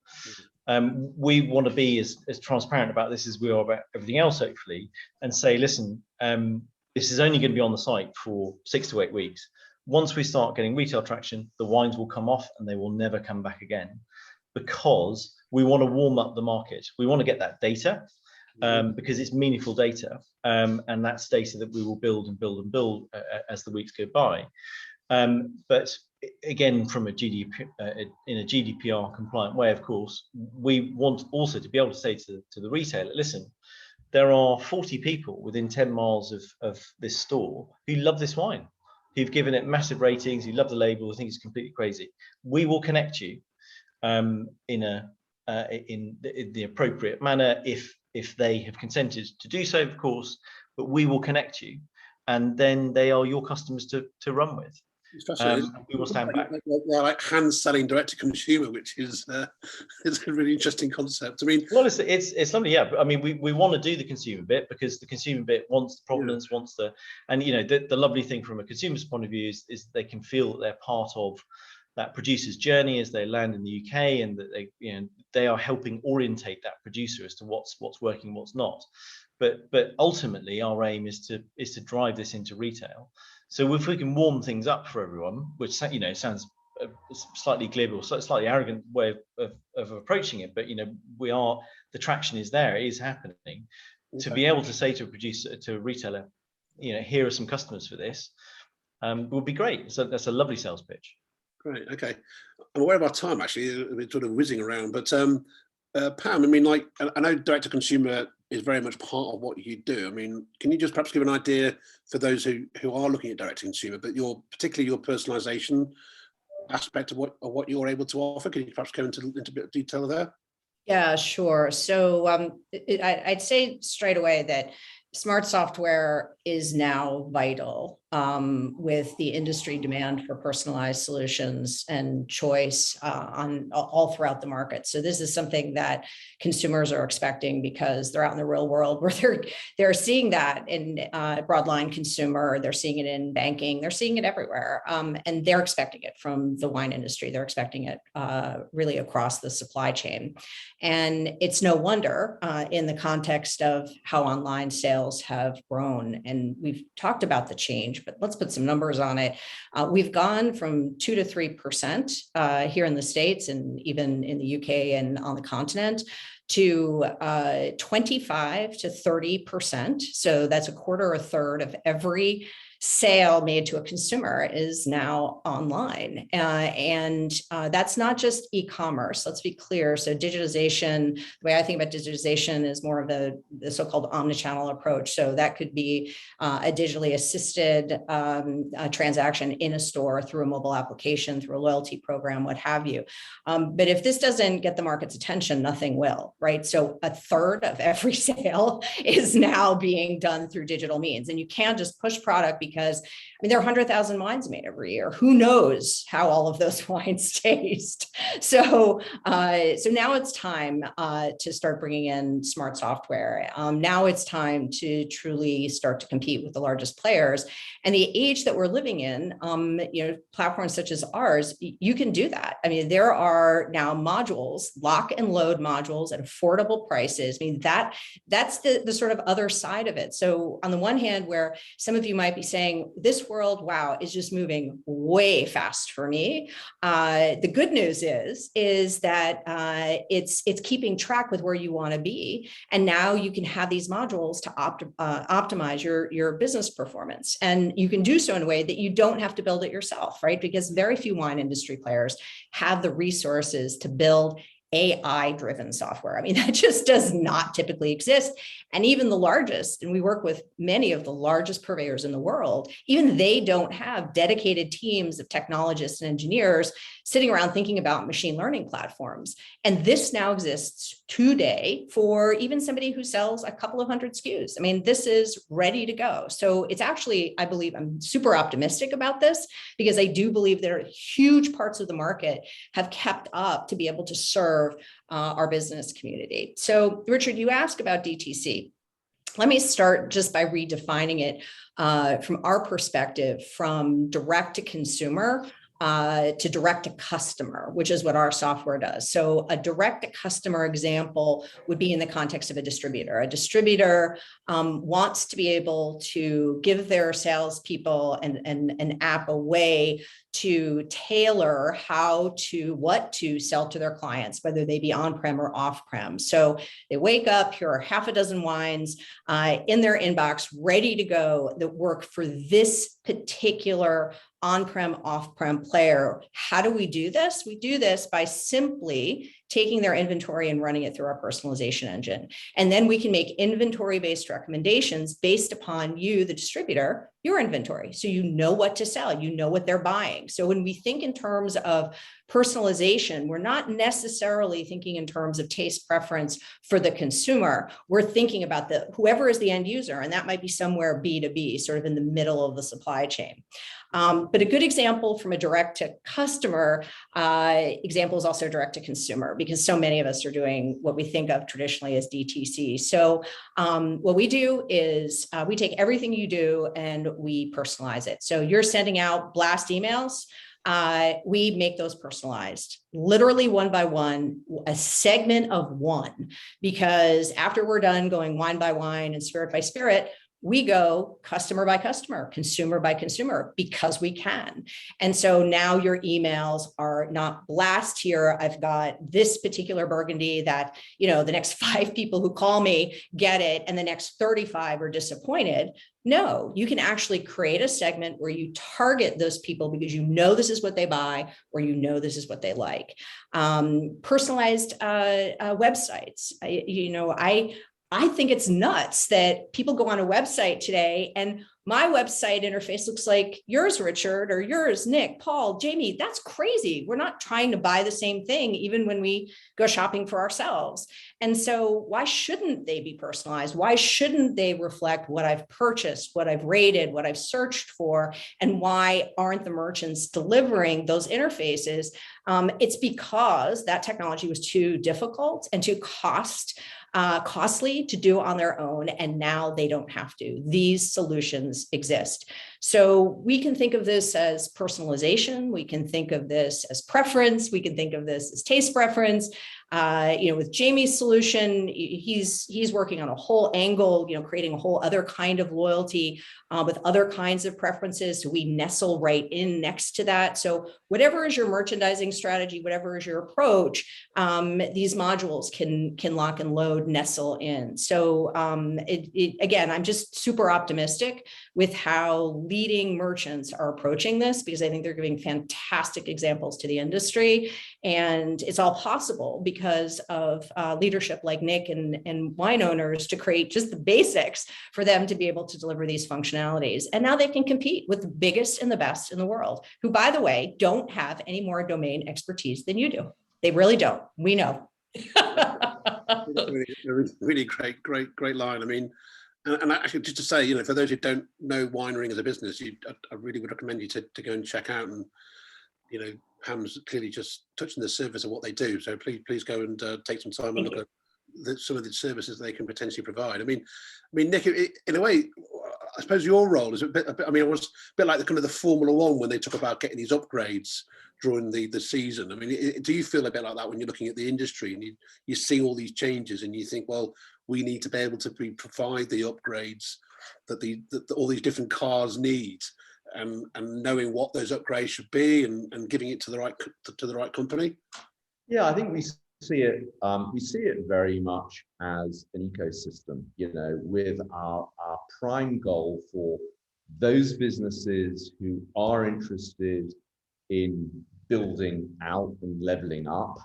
We want to be as transparent about this as we are about everything else, hopefully, and say, listen, this is only going to be on the site for 6 to 8 weeks. Once we start getting retail traction, the wines will come off and they will never come back again, because we want to warm up the market. We want to get that data, because it's meaningful data, and that's data that we will build and build and build as the weeks go by. But again, from a GDPR compliant way, of course, we want also to be able to say to the retailer, listen, there are 40 people within 10 miles of this store who love this wine, who've given it massive ratings, who love the label, who think it's completely crazy. We will connect you in the appropriate manner if they have consented to do so, of course, but we will connect you, and then they are your customers to run with. We will stand back. They're like hands selling direct to consumer, which is a really interesting concept. I mean, well, it's lovely, yeah. I mean, we want to do the consumer bit, because the consumer bit wants the provenance, wants the, and you know, the lovely thing from a consumer's point of view is they can feel that they're part of that producer's journey as they land in the UK, and that they are helping orientate that producer as to what's working, what's not. But ultimately, our aim is to drive this into retail. So if we can warm things up for everyone, which sounds a slightly glib or slightly arrogant way of approaching it, but the traction is there, it is happening. Okay. To be able to say to a producer, to a retailer, here are some customers for this, would be great. So that's a lovely sales pitch. Great. Okay, I'm aware of our time. Actually, we're sort of whizzing around, but Pam, I mean, like, I know direct to consumer is very much part of what you do. I mean, can you just perhaps give an idea for those who are looking at direct to consumer, but particularly your personalization aspect of what you're able to offer? Can you perhaps go into a bit of detail there? Yeah, sure. So I'd say straight away that smart software is now vital with the industry demand for personalized solutions and choice on all throughout the market. So this is something that consumers are expecting, because they're out in the real world where they're seeing that in broadline consumer, they're seeing it in banking, they're seeing it everywhere, and they're expecting it from the wine industry. They're expecting it really across the supply chain, and it's no wonder in the context of how online sales have grown. And we've talked about the change, but let's put some numbers on it. We've gone from 2 to 3% here in the States, and even in the UK and on the continent, to 25 to 30%. So that's a quarter or a third of every sale made to a consumer is now online. And that's not just e-commerce, let's be clear. So digitization, the way I think about digitization is more of the so-called omnichannel approach. So that could be a digitally assisted transaction in a store through a mobile application, through a loyalty program, what have you. But if this doesn't get the market's attention, nothing will, right? So a third of every sale is now being done through digital means. And you can't just push product, because there are 100,000 wines made every year. Who knows how all of those wines taste? So now it's time to start bringing in smart software. Now it's time to truly start to compete with the largest players. And the age that we're living in, platforms such as ours, you can do that. I mean, there are now modules, lock and load modules at affordable prices. I mean, that's the sort of other side of it. So on the one hand, where some of you might be saying, this world, wow, is just moving way fast for me. The good news is that it's keeping track with where you want to be. And now you can have these modules to optimize your business performance. And you can do so in a way that you don't have to build it yourself, right? Because very few wine industry players have the resources to build AI-driven software. I mean, that just does not typically exist. And even the largest, and we work with many of the largest purveyors in the world, even they don't have dedicated teams of technologists and engineers sitting around thinking about machine learning platforms. And this now exists today for even somebody who sells a couple of hundred SKUs. I mean, this is ready to go. So it's actually, I believe, I'm super optimistic about this, because I do believe there are huge parts of the market have kept up to be able to serve our business community. So Richard, you asked about DTC. Let me start just by redefining it from our perspective, from direct to consumer to direct to customer, which is what our software does. So a direct to customer example would be in the context of a distributor. A distributor wants to be able to give their salespeople an app, a way to tailor what to sell to their clients, whether they be on-prem or off-prem. So they wake up, here are half a dozen wines in their inbox, ready to go, that work for this particular on-prem, off-prem player. How do we do this? We do this by simply taking their inventory and running it through our personalization engine. And then we can make inventory-based recommendations based upon you, the distributor, your inventory. So you know what to sell, you know what they're buying. So when we think in terms of personalization, we're not necessarily thinking in terms of taste preference for the consumer. We're thinking about whoever is the end user, and that might be somewhere B2B, sort of in the middle of the supply chain. But a good example from a direct to customer example is also direct to consumer, because so many of us are doing what we think of traditionally as DTC. So what we do is we take everything you do and we personalize it. So you're sending out blast emails. We make those personalized, literally one by one, a segment of one, because after we're done going wine by wine and spirit by spirit, we go customer by customer, consumer by consumer, because we can. And so now your emails are not blast here. I've got this particular Burgundy that, the next 5 people who call me get it, and the next 35 are disappointed. No, you can actually create a segment where you target those people because you know this is what they buy, or you know this is what they like. Personalized websites. I think it's nuts that people go on a website today and my website interface looks like yours, Richard, or yours, Nick, Paul, Jamie. That's crazy. We're not trying to buy the same thing, even when we go shopping for ourselves. And so why shouldn't they be personalized? Why shouldn't they reflect what I've purchased, what I've rated, what I've searched for, and why aren't the merchants delivering those interfaces? It's because that technology was too difficult and too costly to do on their own, and now they don't have to. These solutions exist. So we can think of this as personalization. We can think of this as preference. We can think of this as taste preference. With Jamie's solution, he's working on a whole angle, creating a whole other kind of loyalty with other kinds of preferences. So we nestle right in next to that. So whatever is your merchandising strategy, whatever is your approach, these modules can lock and load, nestle in. So again, I'm just super optimistic with how leading merchants are approaching this, because I think they're giving fantastic examples to the industry. And it's all possible because of leadership like Nick and wine owners to create just the basics for them to be able to deliver these functionalities. And now they can compete with the biggest and the best in the world, who, by the way, don't have any more domain expertise than you do. They really don't. We know. Really great line. I mean, and actually, just to say, for those who don't know Wynering as a business, I really would recommend you to go and check out. And Ham's clearly just touching the surface of what they do. So please go and take some time and look at some of the services they can potentially provide. I mean, Nick, in a way, I suppose your role is it was a bit like the kind of the Formula One when they talk about getting these upgrades during the season. I mean, do you feel a bit like that when you're looking at the industry and you see all these changes and you think, well, we need to be able to provide the upgrades that all these different cars need, and knowing what those upgrades should be and giving it to the right company? Yeah, I think we see it very much as an ecosystem, with our prime goal for those businesses who are interested in building out and leveling up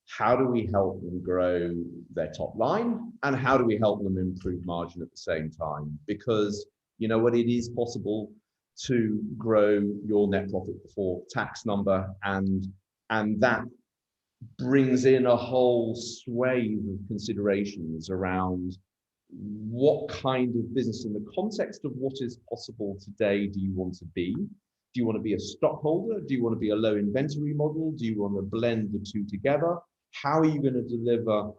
how do we help them grow their top line, and how do we help them improve margin at the same time? Because you know what, it is possible to grow your net profit before tax number, and that brings in a whole swathe of considerations around what kind of business, in the context of what is possible today, do you want to be? Do you want to be a stockholder? Do you want to be a low inventory model? Do you want to blend the two together? How are you going to deliver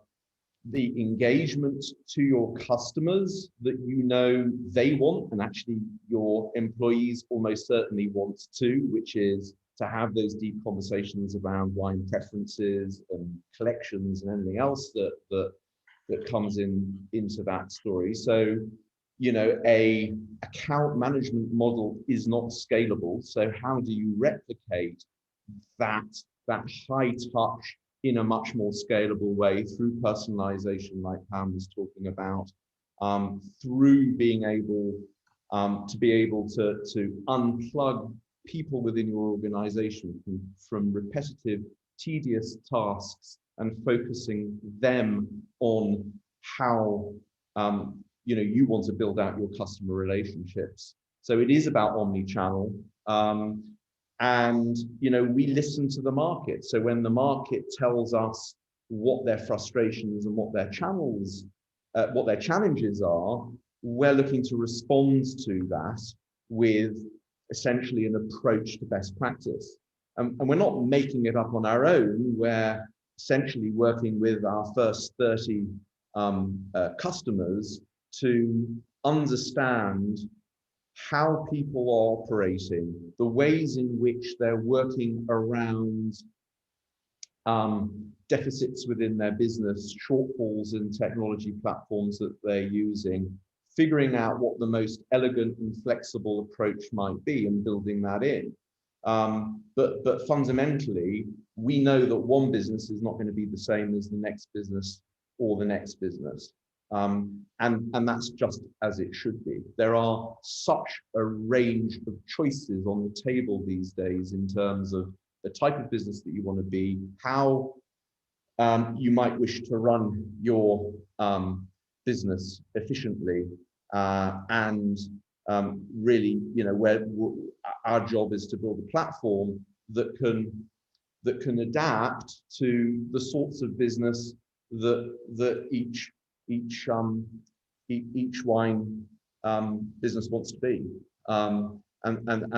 the engagement to your customers that you know they want, and actually your employees almost certainly want to, which is to have those deep conversations around wine preferences and collections and anything else that comes into that story. So, you know, a account management model is not scalable. So how do you replicate that high touch in a much more scalable way through personalization, like Pam was talking about, through being able to unplug people within your organization from repetitive, tedious tasks and focusing them on how you know, you want to build out your customer relationships. So it is about omni-channel. And you know, we listen to the market. So when the market tells us what their frustrations and what their channels, what their challenges are, we're looking to respond to that with essentially an approach to best practice. And we're not making it up on our own. We're essentially working with our first 30 customers to understand how people are operating, the ways in which they're working around deficits within their business, shortfalls in technology platforms that they're using, figuring out what the most elegant and flexible approach might be and building that in. But fundamentally, we know that one business is not going to be the same as the next business or the next business. And that's just as it should be. There are such a range of choices on the table these days in terms of the type of business that you want to be, how you might wish to run your business efficiently, and really, you know, where our job is to build a platform that can adapt to the sorts of business that each wine business wants to be, and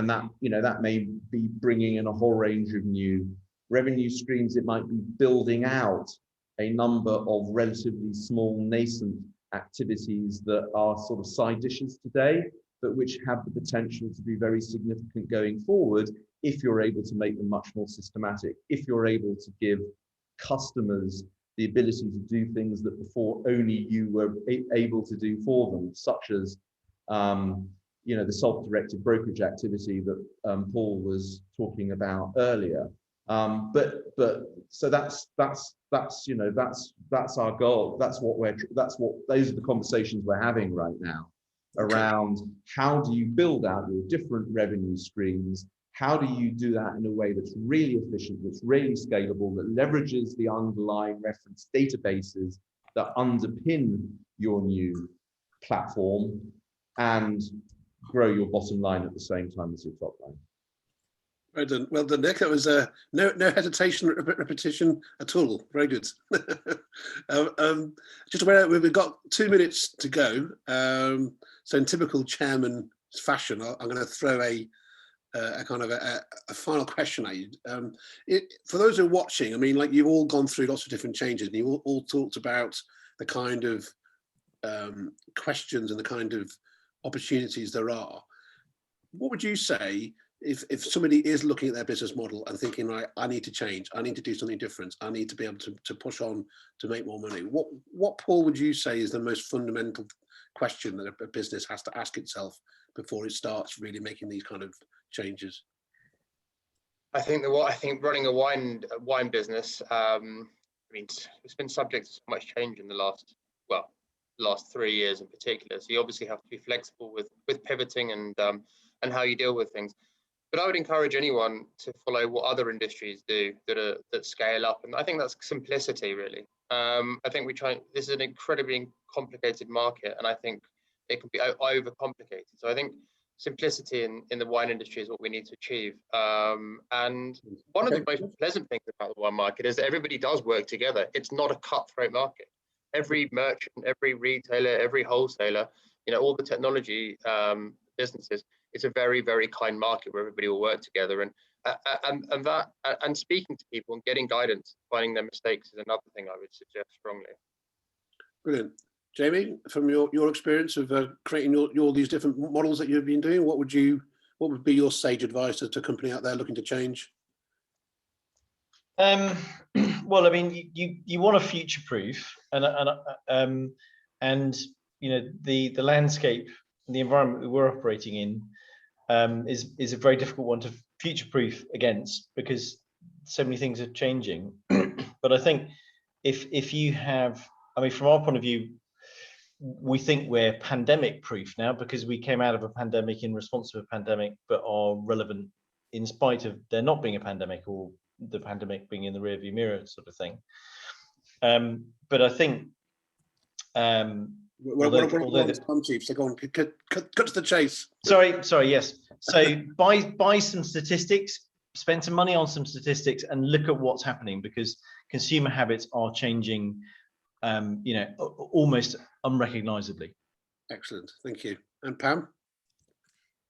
that, you know, that may be bringing in a whole range of new revenue streams. It might be building out a number of relatively small nascent activities that are sort of side dishes today, but which have the potential to be very significant going forward if you're able to make them much more systematic, if you're able to give customers the ability to do things that before only you were able to do for them, such as you know, the self-directed brokerage activity that Paul was talking about earlier. But so that's you know, that's our goal. Those are the conversations we're having right now around how do you build out your different revenue streams. How do you do that in a way that's really efficient, that's really scalable, that leverages the underlying reference databases that underpin your new platform, and grow your bottom line at the same time as your top line? Well done, Nick. That was no hesitation, repetition at all. Very good. Just aware we've got 2 minutes to go. So in typical chairman fashion, I'm going to throw a kind of a final question at you. For those who are watching, I mean, like, you've all gone through lots of different changes, and you all talked about the kind of questions and the kind of opportunities there are. What would you say if somebody is looking at their business model and thinking, right, I need to change, I need to do something different, I need to be able to push on to make more money? What, Paul, would you say is the most fundamental question that a business has to ask itself before it starts really making these kind of changes? I think running a wine business, I mean, it's been subject to so much change in the last 3 years in particular. So you obviously have to be flexible with pivoting and how you deal with things. But I would encourage anyone to follow what other industries do that scale up, and I think that's simplicity, really. I think this is an incredibly complicated market, and I think it can be overcomplicated. So I think simplicity in the wine industry is what we need to achieve. And one of the most pleasant things about the wine market is that everybody does work together. It's not a cutthroat market. Every merchant, every retailer, every wholesaler, all the technology businesses, it's a very, very kind market where everybody will work together, and speaking to people and getting guidance, finding their mistakes is another thing I would suggest strongly. Brilliant. Jamie, from your experience of creating all these different models that you've been doing, what would be your sage advice to a company out there looking to change? Well, I mean, you want to future-proof, and the landscape, the environment that we're operating in is a very difficult one to future-proof against, because so many things are changing. But I think if you have, I mean, from our point of view, we think we're pandemic-proof now because we came out of a pandemic in response to a pandemic, but are relevant in spite of there not being a pandemic or the pandemic being in the rearview mirror, sort of thing. But I think Chiefs, go on, cut to the chase. Sorry, yes. So buy some statistics, spend some money on some statistics, and look at what's happening, because consumer habits are changing, almost unrecognizably. Excellent, thank you. And Pam?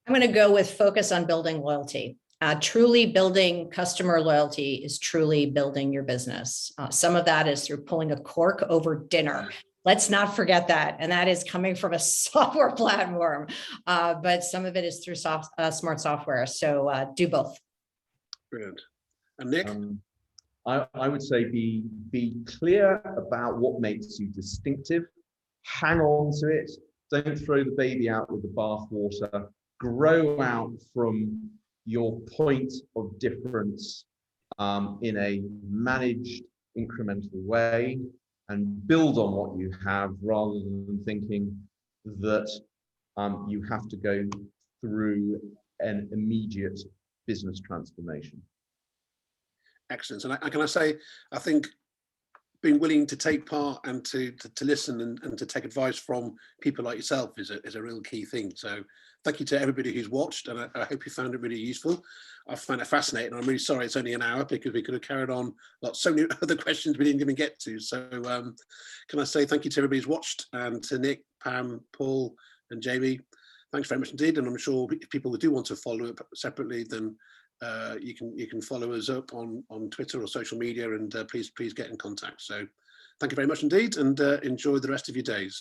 I'm going to go with focus on building loyalty. Truly building customer loyalty is truly building your business. Some of that is through pulling a cork over dinner. Let's not forget that. And that is coming from a software platform, but some of it is through smart software. So do both. Brilliant. And Nick? I would say be clear about what makes you distinctive. Hang on to it. Don't throw the baby out with the bathwater. Grow out from your point of difference in a managed, incremental way, and build on what you have, rather than thinking that you have to go through an immediate business transformation. Excellent. And can I say, I think being willing to take part and to listen and to take advice from people like yourself is a real key thing. So thank you to everybody who's watched, and I hope you found it really useful. I find it fascinating. I'm really sorry it's only an hour, because we could have carried on so many other questions we didn't even get to. So can I say thank you to everybody who's watched, and to Nick, Pam, Paul and Jamie. Thanks very much indeed. And I'm sure if people do want to follow up separately, then you can follow us up on Twitter or social media, and please get in contact. So thank you very much indeed, and enjoy the rest of your days.